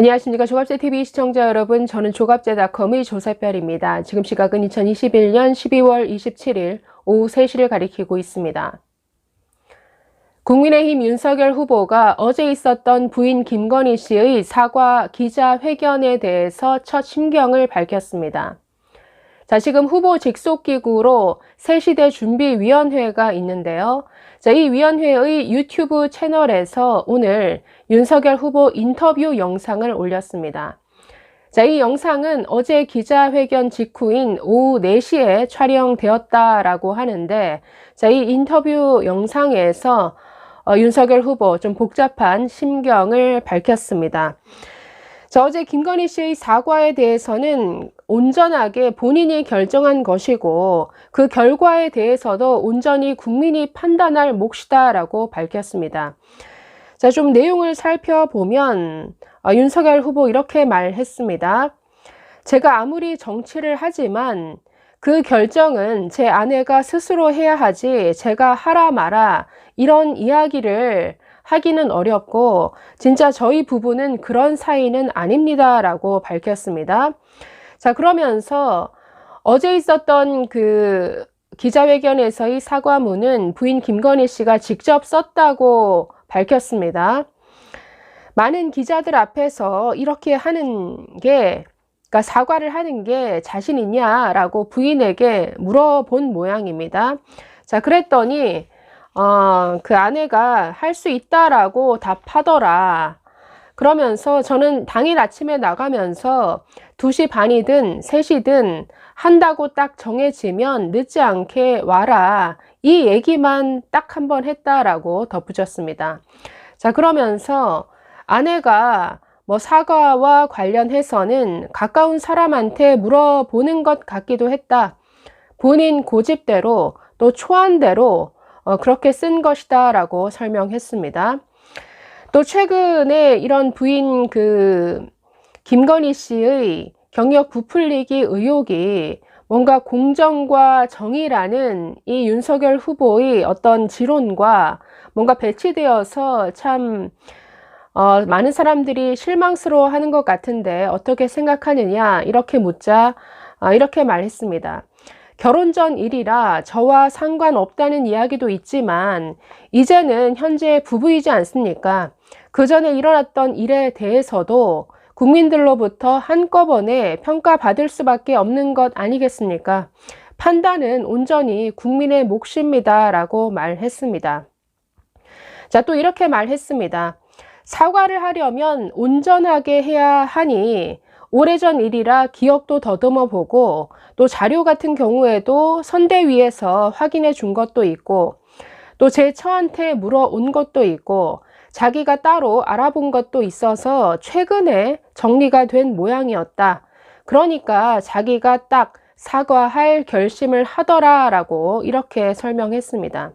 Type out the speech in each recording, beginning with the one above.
안녕하십니까. 조갑제TV 시청자 여러분, 저는 조갑제닷컴의 조세별입니다. 지금 시각은 2021년 12월 27일 오후 3시를 가리키고 있습니다. 국민의힘 윤석열 후보가 어제 있었던 부인 김건희 씨의 사과 기자회견에 대해서 첫 심경을 밝혔습니다. 자, 지금 후보 직속기구로 새시대 준비위원회가 있는데요. 자, 이 위원회의 유튜브 채널에서 오늘 윤석열 후보 인터뷰 영상을 올렸습니다. 자, 이 영상은 어제 기자회견 직후인 오후 4시에 촬영되었다라고 하는데, 자, 이 인터뷰 영상에서 윤석열 후보 좀 복잡한 심경을 밝혔습니다. 자, 어제 김건희 씨의 사과에 대해서는 온전하게 본인이 결정한 것이고 그 결과에 대해서도 온전히 국민이 판단할 몫이다라고 밝혔습니다. 자, 좀 내용을 살펴보면 윤석열 후보 이렇게 말했습니다. 제가 아무리 정치를 하지만 그 결정은 제 아내가 스스로 해야 하지 제가 하라 마라 이런 이야기를 하기는 어렵고 진짜 저희 부부는 그런 사이는 아닙니다 라고 밝혔습니다. 자, 그러면서 어제 있었던 그 기자회견에서의 사과문은 부인 김건희 씨가 직접 썼다고 밝혔습니다. 많은 기자들 앞에서 이렇게 하는 게, 그러니까 사과를 하는 게 자신 있냐라고 부인에게 물어본 모양입니다. 자, 그랬더니 그 아내가 할 수 있다라고 답하더라. 그러면서 저는 당일 아침에 나가면서 2시 반이든 3시든 한다고 딱 정해지면 늦지 않게 와라. 이 얘기만 딱 한 번 했다라고 덧붙였습니다. 자, 그러면서 아내가 뭐 사과와 관련해서는 가까운 사람한테 물어보는 것 같기도 했다. 본인 고집대로 또 초안대로 그렇게 쓴 것이다 라고 설명했습니다. 또 최근에 이런 부인 김건희 씨의 경력 부풀리기 의혹이 뭔가 공정과 정의라는 이 윤석열 후보의 어떤 지론과 뭔가 배치되어서 참 많은 사람들이 실망스러워하는 것 같은데 어떻게 생각하느냐 이렇게 묻자 이렇게 말했습니다. 결혼 전 일이라 저와 상관없다는 이야기도 있지만 이제는 현재 부부이지 않습니까? 그 전에 일어났던 일에 대해서도 국민들로부터 한꺼번에 평가받을 수밖에 없는 것 아니겠습니까? 판단은 온전히 국민의 몫입니다 라고 말했습니다. 자, 또 이렇게 말했습니다. 사과를 하려면 온전하게 해야 하니 오래전 일이라 기억도 더듬어 보고 또 자료 같은 경우에도 선대위에서 확인해 준 것도 있고 또 제 처한테 물어온 것도 있고 자기가 따로 알아본 것도 있어서 최근에 정리가 된 모양이었다. 그러니까 자기가 딱 사과할 결심을 하더라라고 이렇게 설명했습니다.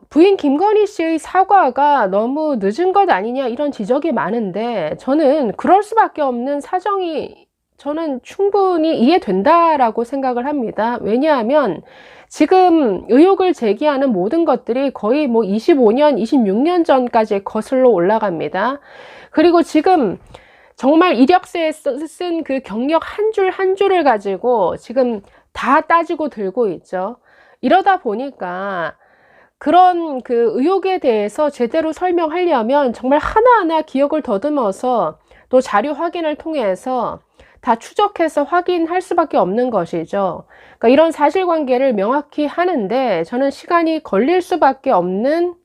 부인 김건희 씨의 사과가 너무 늦은 것 아니냐 이런 지적이 많은데 저는 그럴 수밖에 없는 사정이 저는 충분히 이해된다라고 생각을 합니다. 왜냐하면 지금 의혹을 제기하는 모든 것들이 거의 뭐 25년, 26년 전까지 거슬러 올라갑니다. 그리고 지금 정말 이력서에 쓴 그 경력 한 줄 한 줄을 가지고 지금 다 따지고 들고 있죠. 이러다 보니까 그런 그 의혹에 대해서 제대로 설명하려면 정말 하나하나 기억을 더듬어서 또 자료 확인을 통해서 다 추적해서 확인할 수밖에 없는 것이죠. 그러니까 이런 사실관계를 명확히 하는데 저는 시간이 걸릴 수밖에 없는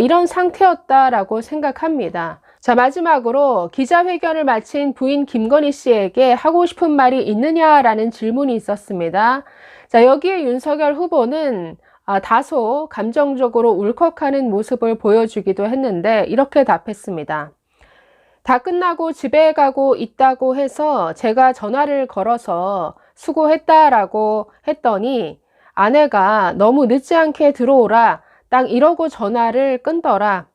이런 상태였다라고 생각합니다. 자, 마지막으로 기자회견을 마친 부인 김건희 씨에게 하고 싶은 말이 있느냐라는 질문이 있었습니다. 자, 여기에 윤석열 후보는 다소 감정적으로 울컥하는 모습을 보여주기도 했는데 이렇게 답했습니다. 다 끝나고 집에 가고 있다고 해서 제가 전화를 걸어서 수고했다라고 했더니 아내가 너무 늦지 않게 들어오라 딱 이러고 전화를 끊더라.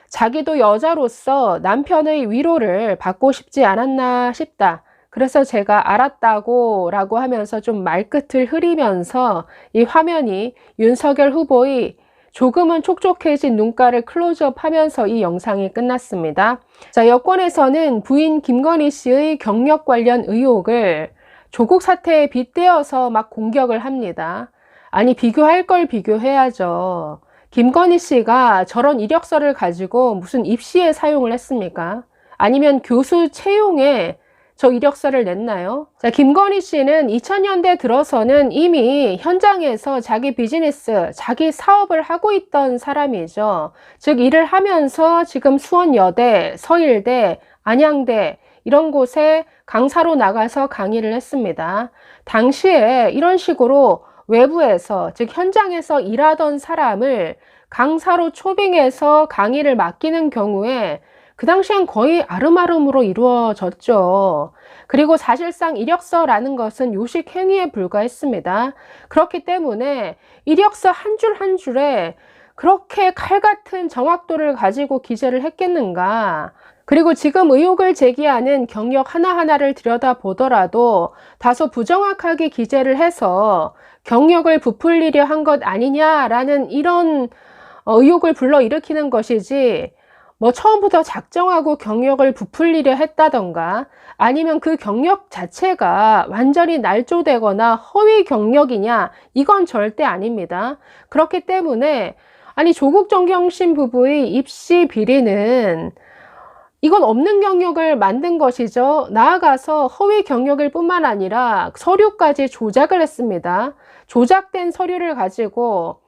자기도 여자로서 남편의 위로를 받고 싶지 않았나 싶다. 그래서 제가 알았다고 라고 하면서 좀 말끝을 흐리면서 이 화면이 윤석열 후보의 조금은 촉촉해진 눈가를 클로즈업 하면서 이 영상이 끝났습니다. 자, 여권에서는 부인 김건희 씨의 경력 관련 의혹을 조국 사태에 빗대어서 막 공격을 합니다. 아니, 비교할 걸 비교해야죠. 김건희 씨가 저런 이력서를 가지고 무슨 입시에 사용을 했습니까? 아니면 교수 채용에 저 이력서를 냈나요? 자, 김건희 씨는 2000년대 들어서는 이미 현장에서 자기 비즈니스, 자기 사업을 하고 있던 사람이죠. 즉, 일을 하면서 지금 수원여대, 서일대, 안양대 이런 곳에 강사로 나가서 강의를 했습니다. 당시에 이런 식으로 외부에서, 즉 현장에서 일하던 사람을 강사로 초빙해서 강의를 맡기는 경우에 그 당시엔 거의 아름아름으로 이루어졌죠. 그리고 사실상 이력서라는 것은 요식 행위에 불과했습니다. 그렇기 때문에 이력서 한 줄 한 줄에 그렇게 칼 같은 정확도를 가지고 기재를 했겠는가? 그리고 지금 의혹을 제기하는 경력 하나하나를 들여다보더라도 다소 부정확하게 기재를 해서 경력을 부풀리려 한 것 아니냐라는 이런 의혹을 불러일으키는 것이지, 뭐 처음부터 작정하고 경력을 부풀리려 했다던가 아니면 그 경력 자체가 완전히 날조되거나 허위 경력이냐, 이건 절대 아닙니다. 그렇기 때문에 아니, 조국 정경심 부부의 입시 비리는 이건 없는 경력을 만든 것이죠. 나아가서 허위 경력일 뿐만 아니라 서류까지 조작을 했습니다. 조작된 서류를 가지고,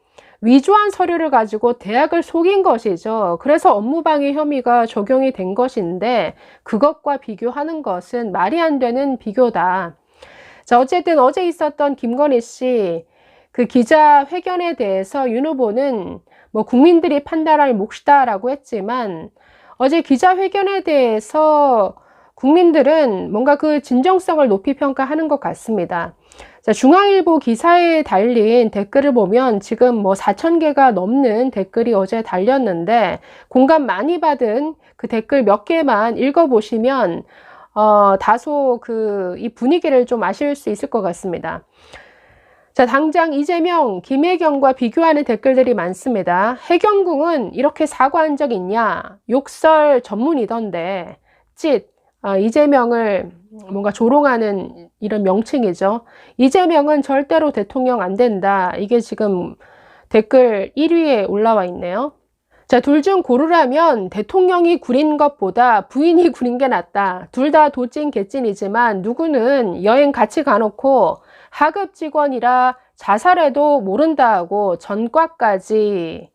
위조한 서류를 가지고 대학을 속인 것이죠. 그래서 업무방해 혐의가 적용이 된 것인데 그것과 비교하는 것은 말이 안 되는 비교다. 자, 어쨌든 어제 있었던 김건희 씨 그 기자회견에 대해서 윤 후보는 뭐 국민들이 판단할 몫이다라고 했지만, 어제 기자회견에 대해서 국민들은 뭔가 그 진정성을 높이 평가하는 것 같습니다. 자, 중앙일보 기사에 달린 댓글을 보면 지금 뭐 4,000개가 넘는 댓글이 어제 달렸는데, 공감 많이 받은 그 댓글 몇 개만 읽어보시면 다소 이 분위기를 좀 아실 수 있을 것 같습니다. 자, 당장 이재명, 김혜경과 비교하는 댓글들이 많습니다. 해경궁은 이렇게 사과한 적 있냐? 욕설 전문이던데. 이재명을 뭔가 조롱하는 이런 명칭이죠. 이재명은 절대로 대통령 안 된다. 이게 지금 댓글 1위에 올라와 있네요. 자, 둘 중 고르라면 대통령이 구린 것보다 부인이 구린 게 낫다. 둘 다 도찐 개찐이지만 누구는 여행 같이 가놓고 하급 직원이라 자살해도 모른다 하고 전과까지.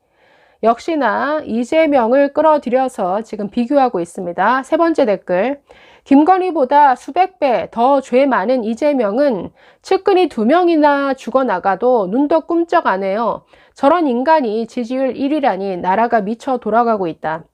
역시나 이재명을 끌어들여서 지금 비교하고 있습니다. 세 번째 댓글. 김건희보다 수백 배 더 죄 많은 이재명은 측근이 2명이나 죽어나가도 눈도 꿈쩍 안 해요. 저런 인간이 지지율 1위라니 나라가 미쳐 돌아가고 있다.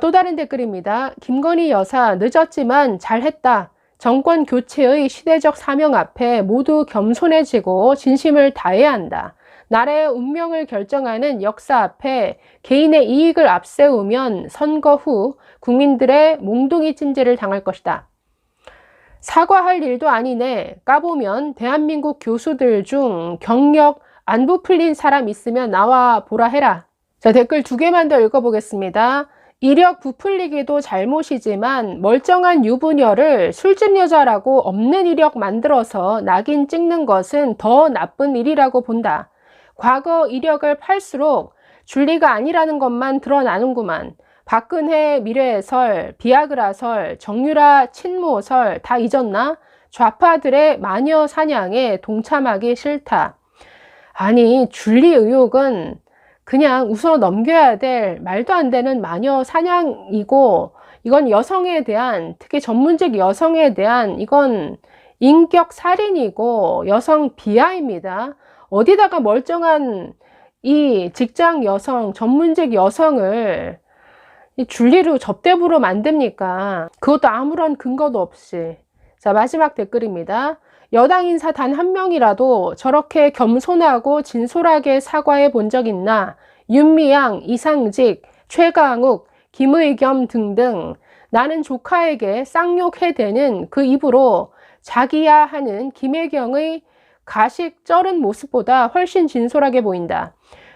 또 다른 댓글입니다. 김건희 여사 늦었지만 잘했다. 정권 교체의 시대적 사명 앞에 모두 겸손해지고 진심을 다해야 한다. 나라의 운명을 결정하는 역사 앞에 개인의 이익을 앞세우면 선거 후 국민들의 몽둥이 찜질을 당할 것이다. 사과할 일도 아니네. 까보면 대한민국 교수들 중 경력 안 부풀린 사람 있으면 나와 보라 해라. 자, 댓글 2개만 더 읽어보겠습니다. 이력 부풀리기도 잘못이지만 멀쩡한 유부녀를 술집 여자라고 없는 이력 만들어서 낙인 찍는 것은 더 나쁜 일이라고 본다. 과거 이력을 팔수록 줄리가 아니라는 것만 드러나는구만. 박근혜 미래설, 비아그라설, 정유라 친모설 다 잊었나? 좌파들의 마녀 사냥에 동참하기 싫다. 아니, 줄리 의혹은 그냥 웃어 넘겨야 될 말도 안 되는 마녀 사냥이고, 이건 여성에 대한, 특히 전문직 여성에 대한 이건 인격 살인이고 여성 비하입니다. 어디다가 멀쩡한 이 직장 여성, 전문직 여성을 이 줄리로 접대부로 만듭니까? 그것도 아무런 근거도 없이. 자, 마지막 댓글입니다. 여당 인사 단 한 명이라도 저렇게 겸손하고 진솔하게 사과해 본 적 있나? 윤미향, 이상직, 최강욱, 김의겸 등등 나는 조카에게 쌍욕해대는 그 입으로 자기야 하는 김혜경의 가식 쩔은 모습보다 훨씬 진솔하게 보인다.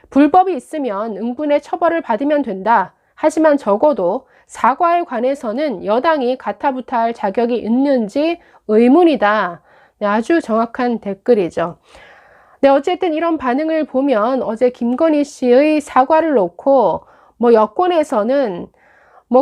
불법이 있으면 응분의 처벌을 받으면 된다. 하지만 적어도 사과에 관해서는 여당이 가타부타할 자격이 있는지 의문이다. 네, 아주 정확한 댓글이죠. 네, 어쨌든 이런 반응을 보면 어제 김건희 씨의 사과를 놓고 여권에서는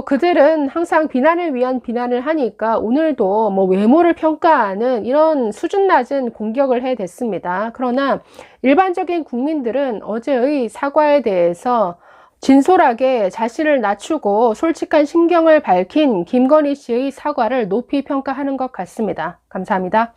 그들은 항상 비난을 위한 비난을 하니까 오늘도 외모를 평가하는 이런 수준 낮은 공격을 해댔습니다. 그러나 일반적인 국민들은 어제의 사과에 대해서 진솔하게 자신을 낮추고 솔직한 심경을 밝힌 김건희 씨의 사과를 높이 평가하는 것 같습니다. 감사합니다.